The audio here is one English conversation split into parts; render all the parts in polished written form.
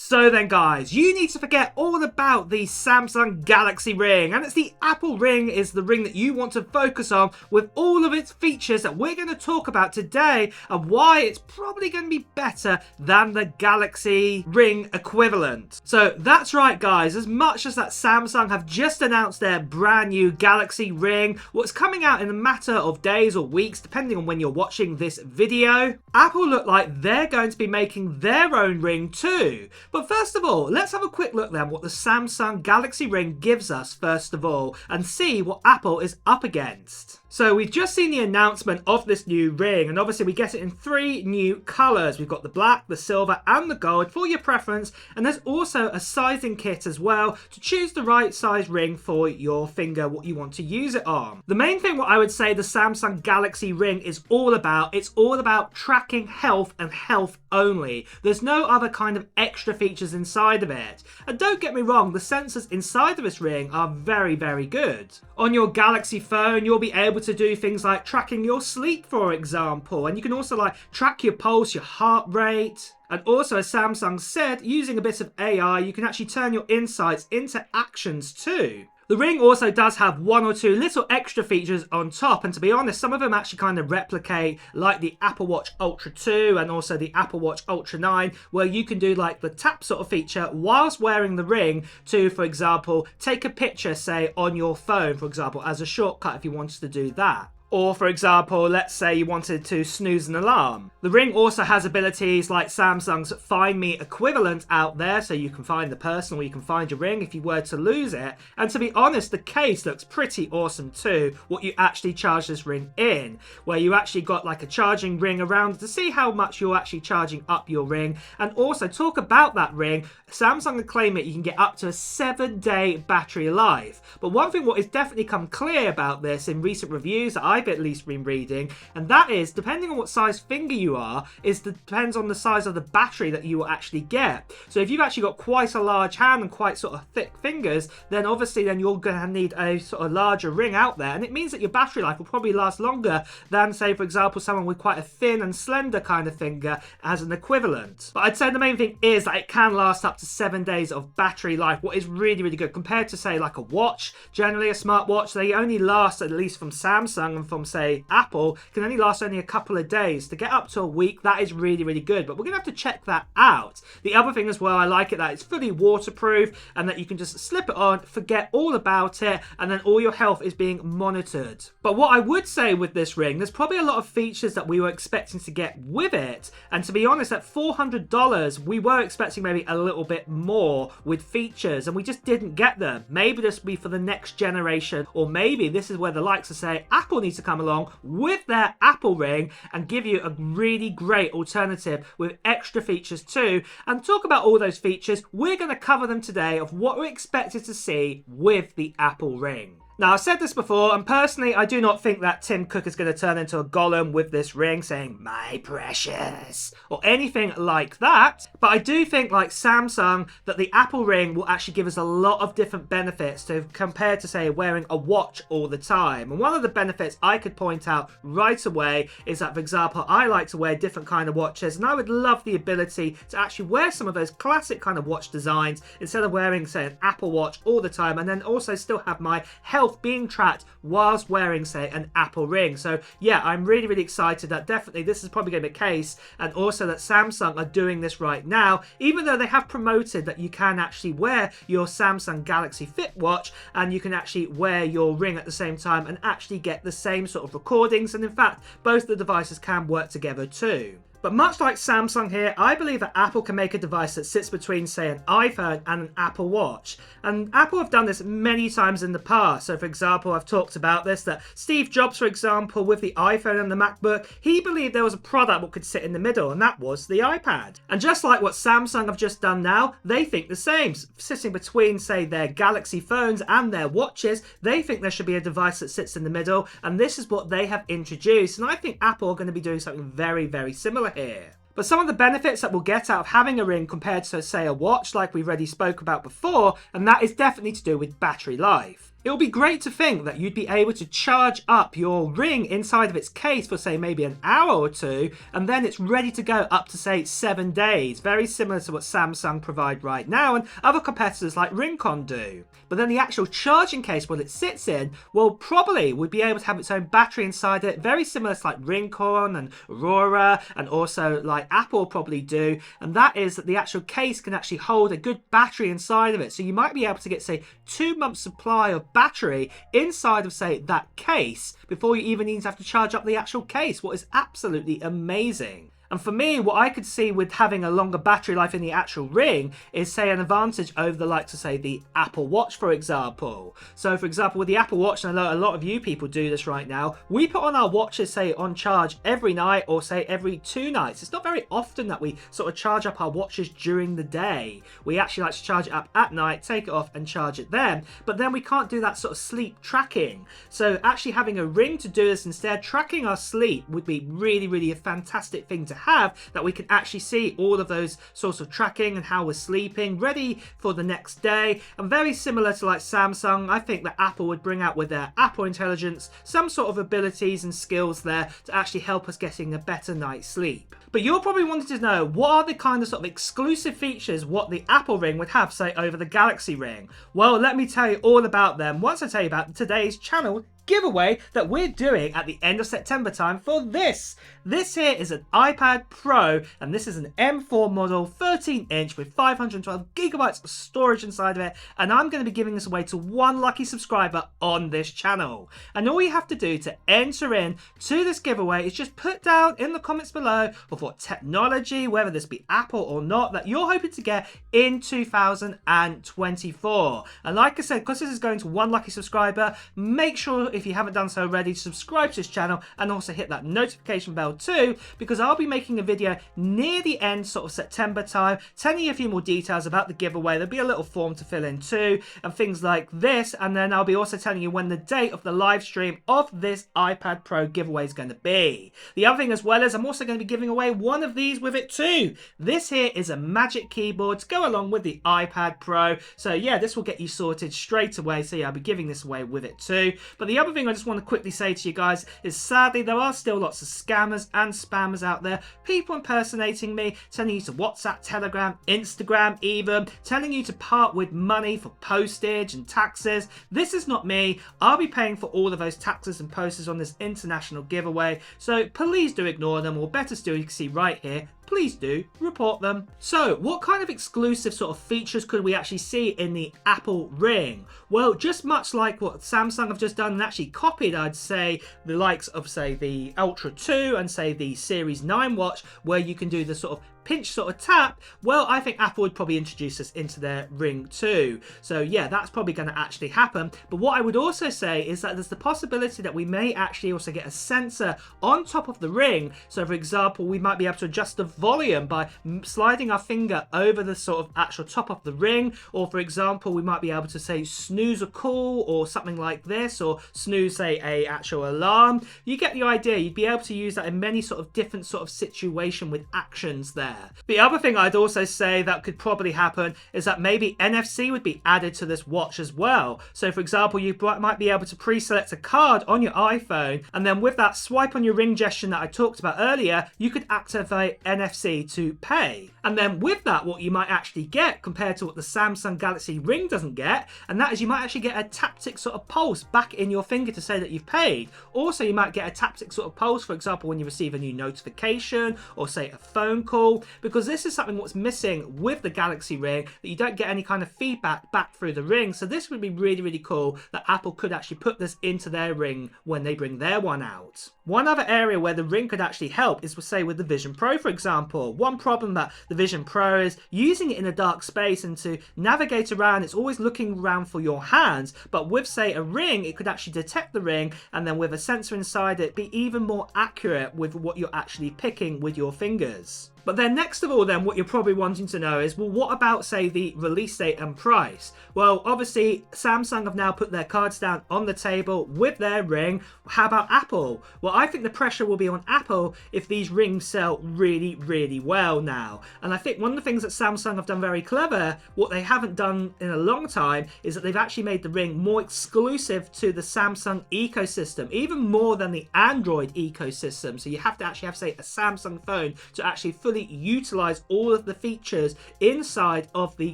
So then guys, you need to forget all about the Samsung Galaxy Ring, and it's the Apple Ring is the ring that you want to focus on with all of its features that we're going to talk about today and why it's probably going to be better than the Galaxy Ring equivalent. So that's right guys, as much as that Samsung have just announced their brand new Galaxy Ring, what's coming out in a matter of days or weeks depending on when you're watching this video, Apple look like they're going to be making their own ring too. But first of all, let's have a quick look then what the Samsung Galaxy Ring gives us first of all and see what Apple is up against. So we've just seen the announcement of this new ring, and obviously we get it in 3 new colours. We've got the black, the silver and the gold for your preference, and there's also a sizing kit as well to choose the right size ring for your finger, what you want to use it on. The main thing what I would say the Samsung Galaxy Ring is all about, it's all about tracking health and health only. There's no other kind of extra features inside of it. And don't get me wrong, the sensors inside of this ring are very, very good. On your Galaxy phone, you'll be able to do things like tracking your sleep, for example, and you can also like track your pulse, your heart rate. And also, as Samsung said, using a bit of AI, you can actually turn your insights into actions too. The ring also does have 1 or 2 little extra features on top, and to be honest, some of them actually kind of replicate like the Apple Watch Ultra 2 and also the Apple Watch Ultra 9, where you can do like the tap sort of feature whilst wearing the ring to, for example, take a picture, say, on your phone, for example, as a shortcut if you wanted to do that. Or, for example, let's say you wanted to snooze an alarm. The ring also has abilities like Samsung's Find Me equivalent out there, so you can find the person or you can find your ring if you were to lose it. And to be honest, the case looks pretty awesome too, what you actually charge this ring in, where you actually got like a charging ring around to see how much you're actually charging up your ring. And also, talk about that ring, Samsung are claiming you can get up to a 7-day battery life. But one thing what has definitely come clear about this in recent reviews that I've at least been reading, and that is depending on what size finger you are, depends on the size of the battery that you will actually get. So if you've actually got quite a large hand and quite sort of thick fingers, then obviously then you're going to need a sort of larger ring out there, and it means that your battery life will probably last longer than, say, for example, someone with quite a thin and slender kind of finger as an equivalent. But I'd say the main thing is that it can last up to 7 days of battery life, what is really, really good compared to, say, like a watch. Generally a smartwatch, they only last, at least from Samsung and from, say, Apple, can only last only a couple of days. To get up to a week, that is really, really good, but we're gonna have to check that out. The other thing as well, I like it that it's fully waterproof and that you can just slip it on, forget all about it, and then all your health is being monitored. But what I would say with this ring, there's probably a lot of features that we were expecting to get with it, and to be honest, at $400 we were expecting maybe a little bit more with features, and we just didn't get them. Maybe this will be for the next generation, or maybe this is where the likes of, say, Apple needs to come along with their Apple Ring and give you a really great alternative with extra features too. And talk about all those features, we're going to cover them today of what we're expected to see with the Apple Ring. Now, I've said this before, and personally, I do not think that Tim Cook is going to turn into a golem with this ring saying, "My precious," or anything like that. But I do think, like Samsung, that the Apple Ring will actually give us a lot of different benefits to compared to, say, wearing a watch all the time. And one of the benefits I could point out right away is that, for example, I like to wear different kind of watches, and I would love the ability to actually wear some of those classic kind of watch designs instead of wearing, say, an Apple Watch all the time, and then also still have my health being tracked whilst wearing, say, an Apple Ring. So yeah, I'm really, really excited that definitely this is probably going to be the case, and also that Samsung are doing this right now, even though they have promoted that you can actually wear your Samsung Galaxy Fit watch and you can actually wear your ring at the same time and actually get the same sort of recordings, and in fact both the devices can work together too. But much like Samsung here, I believe that Apple can make a device that sits between, say, an iPhone and an Apple Watch. And Apple have done this many times in the past. So, for example, I've talked about this, that Steve Jobs, for example, with the iPhone and the MacBook, he believed there was a product that could sit in the middle, and that was the iPad. And just like what Samsung have just done now, they think the same. Sitting between, say, their Galaxy phones and their watches, they think there should be a device that sits in the middle, and this is what they have introduced. And I think Apple are going to be doing something very, very similar here. But some of the benefits that we'll get out of having a ring compared to, say, a watch, like we've already spoke about before, and that is definitely to do with battery life. It would be great to think that you'd be able to charge up your ring inside of its case for say maybe an hour or two, and then it's ready to go up to say 7 days. Very similar to what Samsung provide right now and other competitors like Rincon do. But then the actual charging case, what it sits in, will probably would be able to have its own battery inside it, very similar to like Rincon and Aurora, and also like Apple probably do, and that is that the actual case can actually hold a good battery inside of it. So you might be able to get say 2 months supply of battery inside of say that case before you even need to have to charge up the actual case, what is absolutely amazing. And for me, what I could see with having a longer battery life in the actual ring is, say, an advantage over the likes of, say, the Apple Watch, for example. So, for example, with the Apple Watch, and I know a lot of you people do this right now, we put on our watches, say, on charge every night or, say, every 2 nights. It's not very often that we sort of charge up our watches during the day. We actually like to charge it up at night, take it off and charge it then. But then we can't do that sort of sleep tracking. So actually having a ring to do this instead, tracking our sleep would be really, really a fantastic thing to have, that we can actually see all of those sorts of tracking and how we're sleeping, ready for the next day. And very similar to like Samsung, I think that Apple would bring out with their Apple Intelligence some sort of abilities and skills there to actually help us getting a better night's sleep. But you're probably wanting to know, what are the kind of sort of exclusive features what the Apple Ring would have, say, over the Galaxy Ring? Well, let me tell you all about them once I tell you about today's channel giveaway that we're doing at the end of September time for this. This here is an iPad Pro, and this is an M4 model, 13-inch with 512 gigabytes of storage inside of it, and I'm going to be giving this away to one lucky subscriber on this channel. And all you have to do to enter in to this giveaway is just put down in the comments below of what technology, whether this be Apple or not, that you're hoping to get in 2024. And like I said, because this is going to one lucky subscriber, make sure, if you haven't done so already, to subscribe to this channel and also hit that notification bell too, because I'll be making a video near the end sort of September time telling you a few more details about the giveaway. There'll be a little form to fill in too and things like this, and then I'll be also telling you when the date of the live stream of this iPad Pro giveaway is going to be. The other thing as well is I'm also going to be giving away one of these with it too. This here is a Magic Keyboard to go along with the iPad Pro, so yeah, this will get you sorted straight away. So yeah, I'll be giving this away with it too. But the other thing I just want to quickly say to you guys is, sadly, there are still lots of scammers and spammers out there, people impersonating me, telling you to WhatsApp, Telegram, Instagram even, telling you to part with money for postage and taxes. This is not me. I'll be paying for all of those taxes and postage on this international giveaway, so please do ignore them, or better still, you can see right here, please do report them. So what kind of exclusive sort of features could we actually see in the Apple Ring? Well, just much like what Samsung have just done and actually copied, I'd say, the likes of, say, the Ultra 2 and, say, the Series 9 watch, where you can do the sort of pinch sort of tap. Well, I think Apple would probably introduce this into their Ring too. So yeah, that's probably going to actually happen. But what I would also say is that there's the possibility that we may actually also get a sensor on top of the Ring. So for example, we might be able to adjust the volume by sliding our finger over the sort of actual top of the Ring. Or for example, we might be able to say snooze a call or something like this, or snooze, say, a actual alarm. You get the idea. You'd be able to use that in many sort of different sort of situation with actions there. The other thing I'd also say that could probably happen is that maybe NFC would be added to this watch as well. So for example, you might be able to pre-select a card on your iPhone, and then with that swipe on your Ring gesture that I talked about earlier, you could activate NFC to pay. And then with that, what you might actually get compared to what the Samsung Galaxy Ring doesn't get, and that is you might actually get a taptic sort of pulse back in your finger to say that you've paid. Also, you might get a taptic sort of pulse, for example, when you receive a new notification or, say, a phone call, because this is something what's missing with the Galaxy Ring, that you don't get any kind of feedback back through the Ring. So this would be really, really cool that Apple could actually put this into their Ring when they bring their one out. One other area where the Ring could actually help is, say, with the Vision Pro, for example. One problem that the Vision Pro is using it in a dark space, and to navigate around, it's always looking around for your hands. But with, say, a Ring, it could actually detect the Ring, and then with a sensor inside it, be even more accurate with what you're actually picking with your fingers. But then next of all then, what you're probably wanting to know is, well, what about, say, the release date and price? Well, obviously, Samsung have now put their cards down on the table with their ring. How about Apple? Well, I think the pressure will be on Apple if these rings sell really, really well now. And I think one of the things that Samsung have done very clever, what they haven't done in a long time, is that they've actually made the ring more exclusive to the Samsung ecosystem, even more than the Android ecosystem. So you have to actually have, say, a Samsung phone to actually fully utilize all of the features inside of the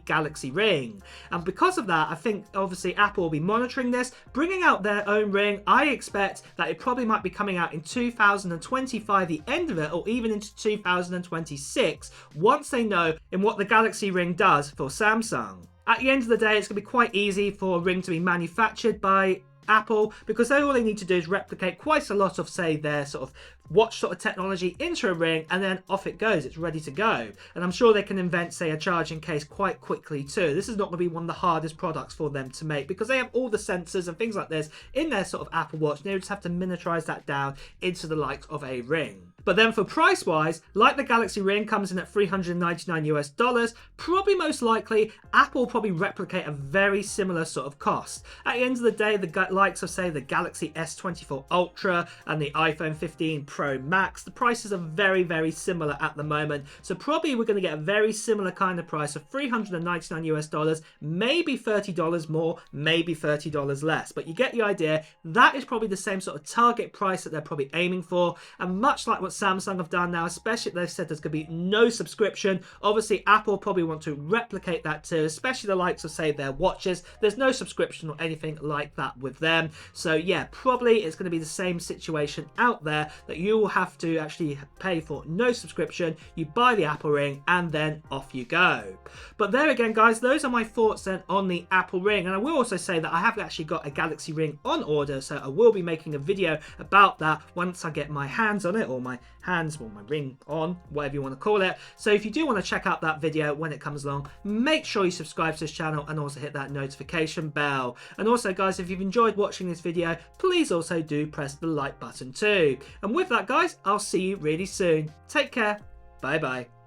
Galaxy Ring. And because of that, I think obviously Apple will be monitoring this, bringing out their own ring. I expect that it probably might be coming out in 2025, the end of it, or even into 2026, once they know in what the Galaxy Ring does for Samsung. At the end of the day, it's going to be quite easy for a ring to be manufactured by Apple, because all they need to do is replicate quite a lot of, say, their sort of watch sort of technology into a ring, and then off it goes. It's ready to go. And I'm sure they can invent, say, a charging case quite quickly too. This is not going to be one of the hardest products for them to make, because they have all the sensors and things like this in their sort of Apple Watch. They just have to miniaturize that down into the likes of a ring. But then for price wise, like the Galaxy Ring comes in at $399 US, probably most likely Apple will probably replicate a very similar sort of cost. At the end of the day, the likes of, say, the Galaxy S24 Ultra and the iPhone 15 Pro Max, the prices are very, very similar at the moment. So probably we're going to get a very similar kind of price of $399 US, maybe $30 more, maybe $30 less. But you get the idea. That is probably the same sort of target price that they're probably aiming for. And much like what Samsung have done now, especially they've said there's going to be no subscription. Obviously, Apple probably want to replicate that too, especially the likes of, say, their watches. There's no subscription or anything like that with them. So yeah, probably it's going to be the same situation out there, that you will have to actually pay for no subscription. You buy the Apple Ring and then off you go. But there again, guys, those are my thoughts then on the Apple Ring. And I will also say that I have actually got a Galaxy Ring on order, so I will be making a video about that once I get my hands on it, or my ring on, whatever you want to call it. So if you do want to check out that video when it comes along, make sure you subscribe to this channel and also hit that notification bell. And also, guys, if you've enjoyed watching this video, please also do press the like button too. And with that, guys, I'll see you really soon. Take care. Bye bye.